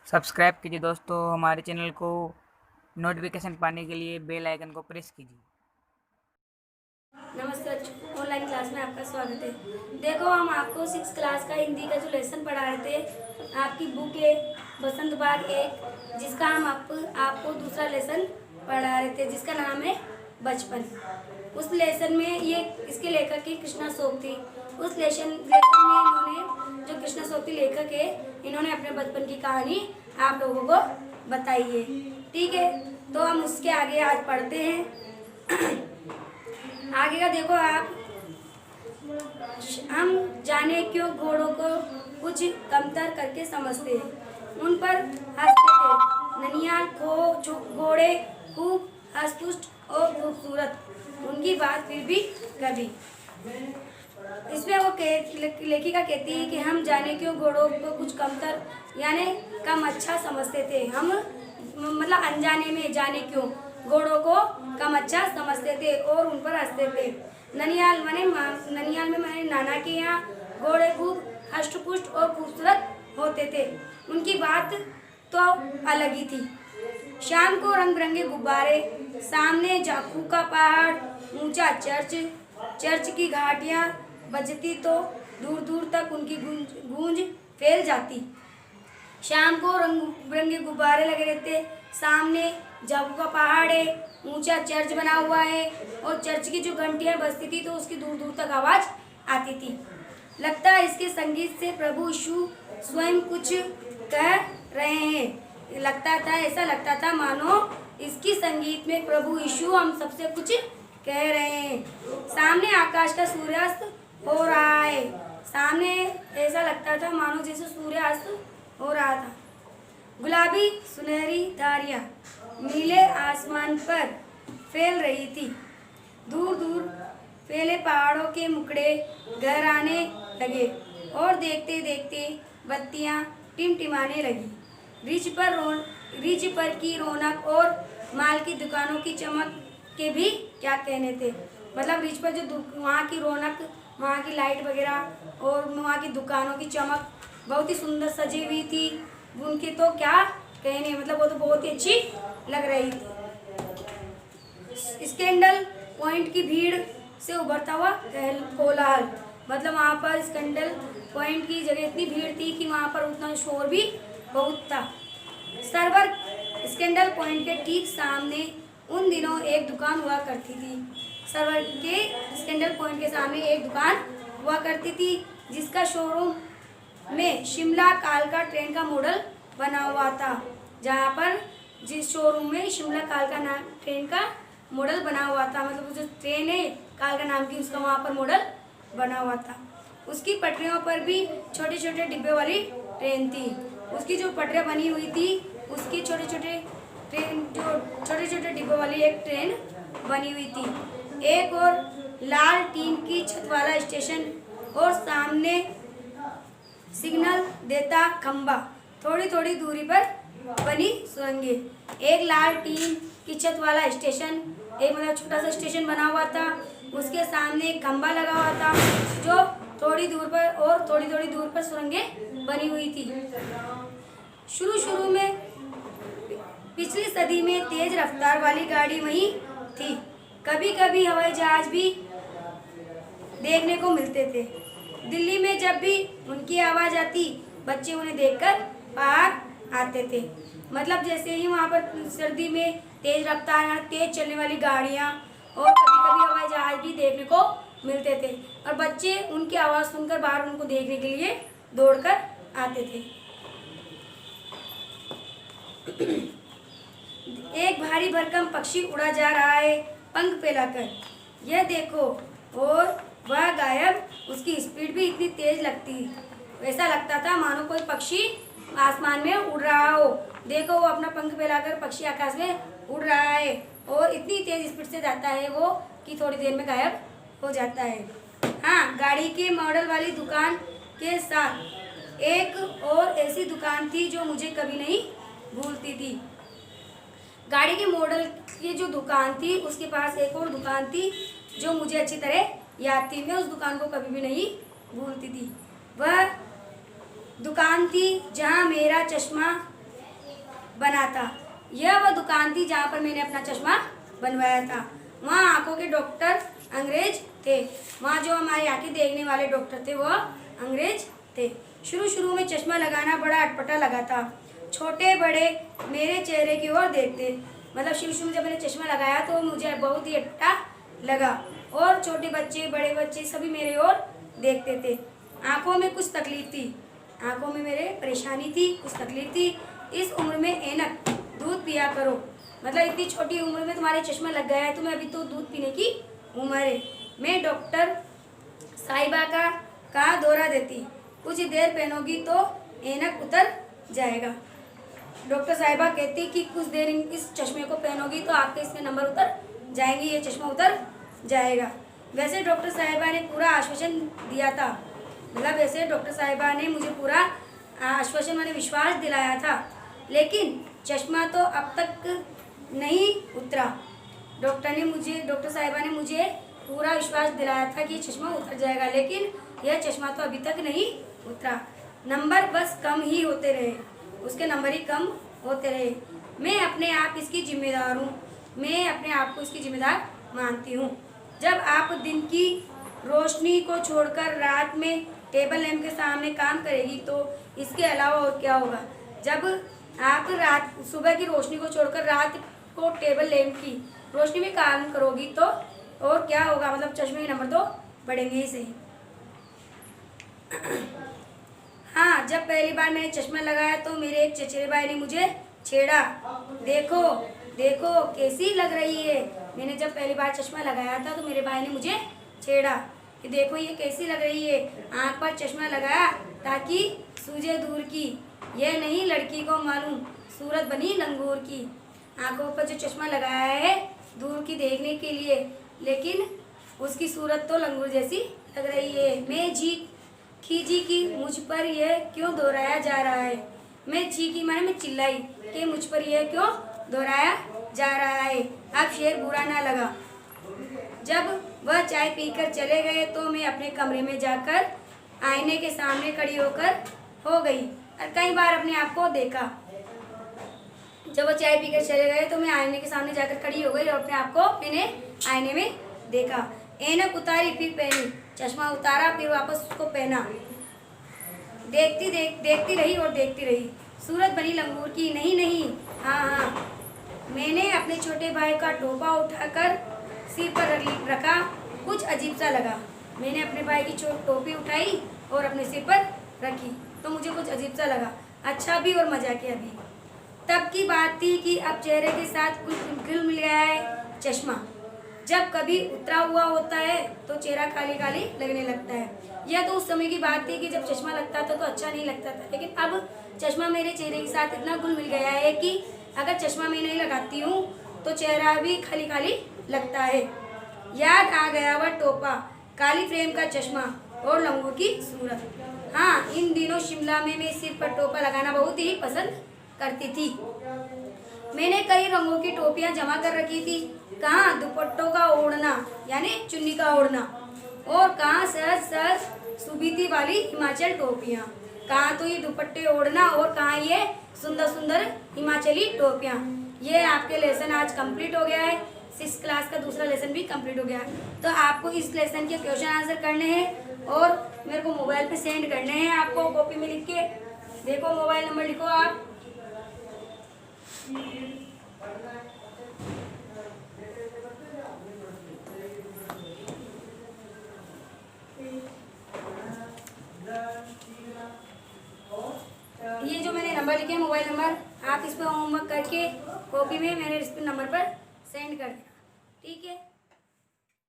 Subscribe कीजिए दोस्तों हमारे चैनल को। नोटिफिकेशन पाने के लिए बेल आइकन को प्रेस कीजिए। नमस्ते बच्चों, ऑनलाइन क्लास में आपका स्वागत है। देखो, हम आपको 6 क्लास का हिंदी का जो लेसन पढ़ा रहे थे, आपकी बुक है बसंत बाग 1, जिसका हम आपको दूसरा लेसन पढ़ा रहे थे, जिसका नाम है बचपन। उस लेसन में ये इसके लेखक की कृष्णा सोप थी। उस लेसन में इन्होंने जो कृष्णा सोप लेखक है, इन्होंने अपने बचपन की कहानी आप लोगों को बताई है। ठीक है, तो हम उसके आगे आज पढ़ते हैं। आगे का देखो आप। हम जाने क्यों घोड़ों को कुछ कमतर करके समझते हैं, उन पर हंसते थे। ननिहाल घोड़े खूब हंसपुष्ट और खूबसूरत, उनकी बात फिर भी कभी। इसमें वो लेखिका कहती है कि हम जाने क्यों घोड़ों को कुछ कमतर यानी कम अच्छा समझते थे। हम मतलब अनजाने में जाने क्यों घोड़ों को कम अच्छा समझते थे और उन पर हंसते थे। ननिहाल में मैंने नाना के यहाँ घोड़े खूब हष्टपुष्ट और खूबसूरत होते थे, उनकी बात तो अलग ही थी। शाम को रंग बिरंगे गुब्बारे, सामने जाखू का पहाड़, ऊंचा चर्च की घाटियां बजती तो दूर दूर तक उनकी गूंज फैल जाती। शाम को रंग बिरंगे गुब्बारे लगे रहते, सामने जाखू का पहाड़ है, ऊंचा चर्च बना हुआ है और चर्च की जो घंटियां बजती थी तो उसकी दूर दूर तक आवाज आती थी। लगता है इसके संगीत से प्रभु यीशु स्वयं कुछ कह रहे हैं। ऐसा लगता था मानो इसकी संगीत में प्रभु यीशु हम सबसे कुछ कह रहे हैं। सामने आकाश का सूर्यास्त हो रहा है। सामने ऐसा लगता था मानो जैसे सूर्यास्त हो रहा था। गुलाबी सुनहरी धारियां नीले आसमान पर फैल रही थी। दूर दूर फैले पहाड़ों के मुखड़े घर आने लगे और देखते देखते बत्तियां टिमटिमाने लगी। रिज पर की रौनक और माल की दुकानों की चमक के भी क्या कहने थे। मतलब रिज पर जो वहाँ की रौनक, वहाँ की लाइट वगैरह और वहाँ की दुकानों की चमक बहुत ही सुंदर सजी हुई थी। उनके तो क्या कहने, मतलब वो तो बहुत ही अच्छी लग रही थी। स्कैंडल पॉइंट की भीड़ से उभरता हुआ कोलाहल, मतलब वहाँ पर स्कैंडल पॉइंट की जगह इतनी भीड़ थी कि वहाँ पर उतना शोर भी बहुत था। सर्वर स्कैंडल पॉइंट के ठीक सामने उन दिनों एक दुकान हुआ करती थी। सर्वर के स्कैंडल पॉइंट के सामने एक दुकान हुआ करती थी, जिसका शोरूम में शिमला कालका ट्रेन का मॉडल बना हुआ था। जहाँ पर जिस शोरूम में शिमला कालका ट्रेन का मॉडल बना हुआ था, मतलब जो ट्रेन है कालका नाम की, उसका वहाँ पर मॉडल बना हुआ था। उसकी पटरियों पर भी छोटे छोटे डिब्बे वाली ट्रेन थी। उसकी जो पटरियाँ बनी हुई थी, उसकी छोटे छोटे डिब्बे वाली एक ट्रेन बनी हुई थी। एक और लाल टीन की छत वाला स्टेशन और सामने सिग्नल देता खंबा, थोड़ी थोड़ी दूरी पर बनी सुरंगें। एक लाल टीन की छत वाला स्टेशन, एक मतलब छोटा सा स्टेशन बना हुआ था, उसके सामने एक खंबा लगा हुआ था जो थोड़ी थोड़ी दूर पर सुरंगें बनी हुई थी। शुरू में पिछली सदी में तेज रफ्तार वाली गाड़ी वहीं थी। कभी कभी हवाई जहाज भी देखने को मिलते थे। दिल्ली में जब भी उनकी आवाज़ आती, बच्चे उन्हें देखकर बाहर आते थे। मतलब जैसे ही वहाँ पर सर्दी में तेज रफ्तार तेज चलने वाली गाड़ियाँ और कभी कभी हवाई जहाज भी देखने को मिलते थे और बच्चे उनकी आवाज़ सुनकर बाहर उनको देखने के लिए दौड़कर आते थे। एक भारी भरकम पक्षी उड़ा जा रहा है पंख फैलाकर, यह देखो, और वह गायब। उसकी स्पीड भी इतनी तेज लगती, वैसा लगता था मानो कोई पक्षी आसमान में उड़ रहा हो। देखो, वो अपना पंख फैलाकर पक्षी आकाश में उड़ रहा है और इतनी तेज स्पीड से जाता है वो कि थोड़ी देर में गायब हो जाता है। हाँ, गाड़ी के मॉडल वाली दुकान के साथ एक और ऐसी दुकान थी जो मुझे कभी नहीं भूलती थी। गाड़ी के मॉडल की जो दुकान थी, उसके पास एक और दुकान थी जो मुझे अच्छी तरह याद थी। मैं उस दुकान को कभी भी नहीं भूलती थी। वह दुकान थी जहाँ मेरा चश्मा बना था। यह वह दुकान थी जहाँ पर मैंने अपना चश्मा बनवाया था। वहाँ आंखों के डॉक्टर अंग्रेज थे। वहाँ जो हमारी आंखें देखने वाले डॉक्टर थे वह अंग्रेज थे। शुरू शुरू में चश्मा लगाना बड़ा अटपटा लगा था। छोटे बड़े मेरे चेहरे की ओर देखते, मतलब शुरू शुरू में जब मैंने चश्मा लगाया तो मुझे बहुत ही अटपटा लगा और छोटे बच्चे बड़े बच्चे सभी मेरे ओर देखते थे। आंखों में कुछ तकलीफ थी, आंखों में मेरे परेशानी थी, कुछ तकलीफ थी। इस उम्र में ऐनक, दूध पिया करो, मतलब इतनी छोटी उम्र में तुम्हारे चश्मा लग गया है, तुम्हें अभी तो दूध पीने की उम्र है। मैं डॉक्टर साहिबा का दौरा देती, कुछ देर पहनोगी तो ऐनक उतर जाएगा। डॉक्टर साहिबा कहती कि कुछ देर इस चश्मे को पहनोगी तो आपके इसके नंबर उतर जाएंगे, ये चश्मा उतर जाएगा। वैसे डॉक्टर साहिबा ने पूरा आश्वासन दिया था, मतलब वैसे डॉक्टर साहिबा ने मुझे पूरा आश्वासन मैंने विश्वास दिलाया था, लेकिन चश्मा तो अब तक नहीं उतरा। डॉक्टर साहिबा ने मुझे पूरा विश्वास दिलाया था कि ये चश्मा उतर जाएगा, लेकिन यह चश्मा तो अभी तक नहीं उतरा। नंबर बस कम ही होते रहे, उसके नंबर ही कम होते रहे। मैं अपने आप इसकी जिम्मेदार हूँ, मैं अपने आप को इसकी जिम्मेदार मानती हूँ। जब आप दिन की रोशनी को छोड़कर रात में टेबल लैंप के सामने काम करेगी तो इसके अलावा और क्या होगा। जब आप रात सुबह की रोशनी को छोड़कर रात को टेबल लैंप की रोशनी में काम करोगी तो और क्या होगा, मतलब चश्मे के नंबर तो बढ़ेंगे ही सही। हाँ, जब पहली बार मैंने चश्मा लगाया तो मेरे एक चचेरे भाई ने मुझे छेड़ा, देखो देखो कैसी लग रही है। मैंने जब पहली बार चश्मा लगाया था तो मेरे भाई ने मुझे छेड़ा कि देखो ये कैसी लग रही है। आँख पर चश्मा लगाया ताकि सूझे दूर की, यह नहीं लड़की को मालूम सूरत बनी लंगूर की। आँखों पर जो चश्मा लगाया है दूर की देखने के लिए, लेकिन उसकी सूरत तो लंगूर जैसी लग रही है। मैं खीजी की मुझ पर यह क्यों दोहराया जा रहा है। मैं चीखी माने मैं चिल्लाई कि मुझ पर यह क्यों दोहराया जा रहा है। अब शेर बुरा ना लगा। जब वह चाय पीकर चले गए तो मैं अपने कमरे में जाकर आईने के सामने खड़ी हो गई और कई बार अपने आप को देखा। जब वो चाय पीकर चले गए तो मैं आईने के सामने जाकर खड़ी हो गई और अपने आप को मैंने आईने में देखा। ऐनक उतारी फिर पहनी, चश्मा उतारा फिर वापस उसको पहना। देखती रही और देखती रही। सूरत बनी लंगूर की, नहीं नहीं, हाँ हाँ। मैंने अपने छोटे भाई का टोपा उठाकर सिर पर रखा, कुछ अजीब सा लगा। मैंने अपने भाई की टोपी उठाई और अपने सिर पर रखी तो मुझे कुछ अजीब सा लगा, अच्छा भी और मजाकिया भी। तब की बात थी कि अब चेहरे के साथ कुछ घुल मिल गया है चश्मा। जब कभी उतरा हुआ होता है तो चेहरा खाली खाली लगने लगता है। यह तो उस समय की बात थी कि जब चश्मा लगता था तो अच्छा नहीं लगता था, लेकिन अब चश्मा मेरे चेहरे के साथ इतना घुल मिल गया है कि अगर चश्मा मैं नहीं लगाती हूँ तो चेहरा भी खाली खाली लगता है। याद आ गया वह टोपा, काली फ्रेम का चश्मा और लंगूर की सूरत। हाँ, इन दिनों शिमला में मैं सिर पर टोपा लगाना बहुत ही पसंद करती थी। मैंने कई रंगों की टोपियाँ जमा कर रखी थी, कहाँ दुपट्टों का ओढ़ना यानी चुन्नी का ओढ़ना, और कहाँ सहज सहज सुबीती वाली हिमाचल टोपियाँ, कहाँ तो ये दुपट्टे ओढ़ना और कहाँ ये सुंदर सुंदर हिमाचली टोपियाँ। ये आपके लेसन आज कंप्लीट हो गया है, 6th क्लास का दूसरा लेसन भी कंप्लीट हो गया है। तो आपको इस लेसन के क्वेश्चन आंसर करने हैं और मेरे को मोबाइल पे सेंड करने हैं। आपको कॉपी में लिख के देखो, मोबाइल नंबर लिखो आप। ये जो मैंने नंबर लिखे हैं मोबाइल नंबर, आप इस पर होमवर्क करके कॉपी में मेरे इस नंबर पर सेंड कर देना, ठीक है।